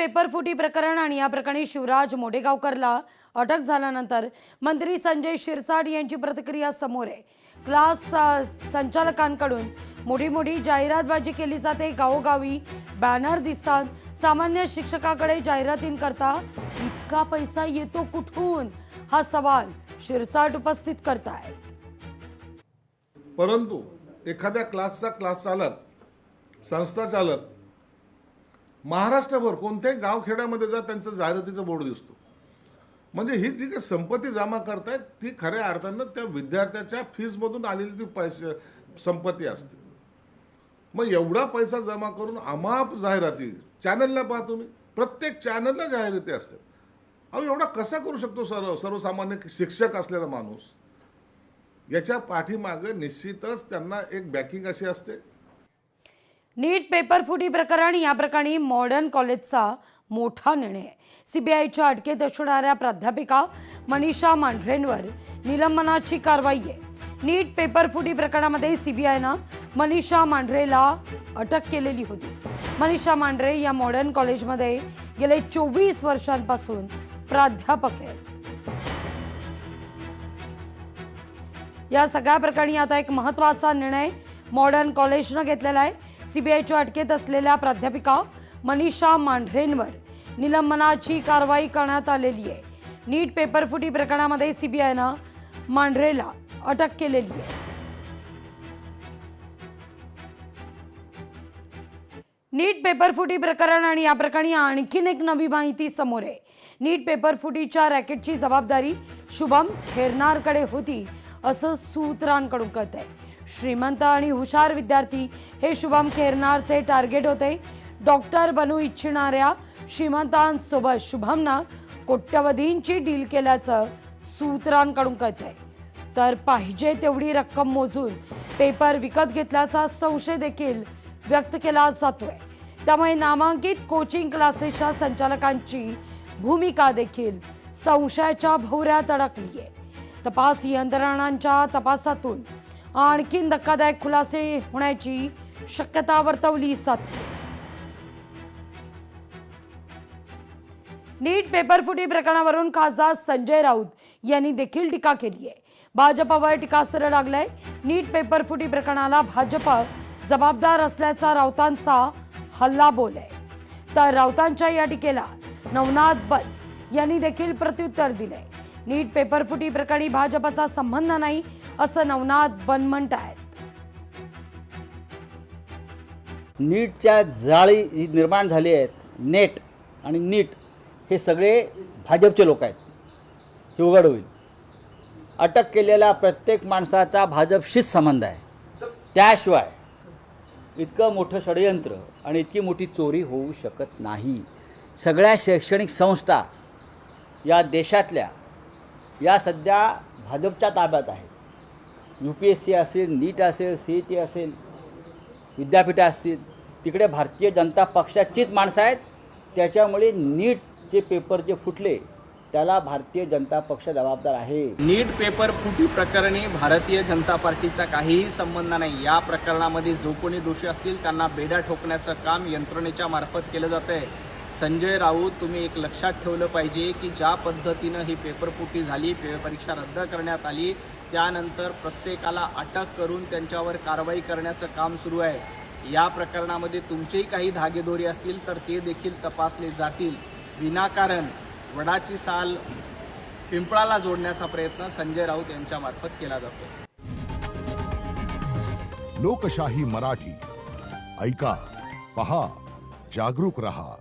पेपरफुटी प्रकरण आणि या प्रकरणी शिवराज मोडेगावकरला अटक झाल्यानंतर मंत्री संजय शिरसाट यांची प्रतिक्रिया समोर आहे। क्लास संचालकांकडून मोठी जाहिरातबाजी केली जाते, गावोगावी बॅनर दिसतात। सामान्य शिक्षकाकडे जाहिरातींकरता इतका पैसा येतो कुठून, हा सवाल शिरसाट उपस्थित करतायत। परंतु एखाद्या क्लासचा क्लास चालक, संस्था चालक महाराष्ट्रभर कोणत्याही गावखेड्यामध्ये जा त्यांचं जाहिरातीचा बोर्ड दिसतो। म्हणजे ही जी काही संपत्ती जमा करतायत ती खऱ्या अर्थानं त्या विद्यार्थ्याच्या फीसमधून आलेली ती पैसे संपत्ती असते। मग एवढा पैसा जमा करून अमाप जाहिराती चॅनलला पहा तुम्ही, प्रत्येक चॅनलला जाहिराती असतात। अहो एवढा कसा करू शकतो सर्वसामान्य शिक्षक असलेला माणूस? याच्या पाठीमागे निश्चितच त्यांना एक बॅकिंग अशी असते। नीट पेपरफुटी प्रकरण या प्रकरणी मॉडर्न कॉलेजचा मोठा निर्णय। सीबीआयच्या अटकेत असणाऱ्या प्राध्यापिका मनीषा मांढरेंवर निलंबनाची कारवाई आहे। नीट पेपरफुटी प्रकरणामध्ये सीबीआयनं मनीषा मांढरेला अटक केलेली होती। मनीषा मांढरे या मॉडर्न कॉलेजमध्ये गेले 24 वर्षांपासून प्राध्यापक आहेत। या सगळ्या प्रकरणी आता एक महत्त्वाचा निर्णय मॉडर्न कॉलेजनं घेतलेला आहे। सीबीआयच्या अटकेत असलेल्या प्राध्यापिका मनीषा मांढरेंवर निलंबनाची कारवाई करण्यात आलेली आहे। नीट पेपरफुटी प्रकरणामध्ये सीबीआयनं मांढरेला अटक केलेली आहे। नीट पेपरफुटी प्रकरण आणि या प्रकरणी आणखीन एक नवी माहिती समोर आहे। नीट पेपरफुटीच्या रॅकेटची जबाबदारी शुभम खेरनारकडे होती असं सूत्रांकडून कळतंय। श्रीमंत आणि हुशार विद्यार्थी हे शुभम खेरनारचे टार्गेट होते। डॉक्टर बनू इच्छिणाऱ्या श्रीमंतांसोबत शुभमनं कोट्यवधींची डील केल्याचं सूत्रांकडून कळतंय। तर पाहिजे तेवढी रक्कम मोजून पेपर विकत घेतल्याचा संशय देखील व्यक्त केला जातोय। त्यामुळे नामांकित कोचिंग क्लासेसच्या संचालकांची भूमिका देखील संशयाच्या भोवऱ्यात अडकली आहे। तपास यंत्रणांच्या तपासातून आणखीन धक्कादायक खुलासे होण्याची शक्यता वर्तवली जाते। नीट पेपरफुटी प्रकरणावरून खासदार संजय राऊत यांनी देखील टीका केली आहे। भाजपवर टीकास्त्र लागलंय। नीट पेपरफुटी प्रकरणाला भाजप जबाबदार असल्याचा राऊतांचा हल्लाबोल आहे। तर राऊतांच्या या टीकेला नवनाथ बन यांनी देखील प्रत्युत्तर दिलंय। नीट पेपरफुटी प्रकरणी भाजपचा संबंध नाही असं नवनाथ बन म्हणतायत। नीटच्या जाळी जी निर्माण झाली आहेत, नेट आणि नीट हे सगळे भाजपचे लोक आहेत, हे उघड होईल। अटक केलेल्या प्रत्येक माणसाचा भाजपशीच संबंध आहे। त्याशिवाय इतकं मोठं षडयंत्र आणि इतकी मोठी चोरी होऊ शकत नाही। सगळ्या शैक्षणिक संस्था या देशातल्या या सध्या भाजपच्या ताब्यात आहेत। UPSC असेल, नीट असेल, CET असेल, विद्यापीठे असतील, तिकडे भारतीय जनता पक्षाचीच माणसं आहेत। त्याच्यामुळे नीटचे पेपर जे फुटले त्याला भारतीय जनता पक्ष जबाबदार आहे। नीट पेपर फुटी प्रकरणी भारतीय जनता पार्टीचा काहीही संबंध नाही। या प्रकरणामध्ये जो कोणी दोषी असतील त्यांना बेड्या ठोकण्याचं काम यंत्रणेच्या मार्फत केलं जातंय। संजय राऊत, तुम्ही एक लक्षात ठेवलं पाहिजे की ज्या पद्धतीनं ही पेपरफुटी झाली, परीक्षा रद्द करण्यात आली, त्यानंतर प्रत्येकाला अटक करून त्यांच्यावर कारवाई करण्याचं काम सुरू आहे। या प्रकरणामध्ये तुमचेही काही धागेदोरे असतील तर ते देखील तपासले जातील। विनाकारण वडाची साल पिंपळाला जोडण्याचा प्रयत्न संजय राऊत यांच्या मार्फत केला जातो। लोकशाही मराठी ऐका, पहा, जागरूक रहा।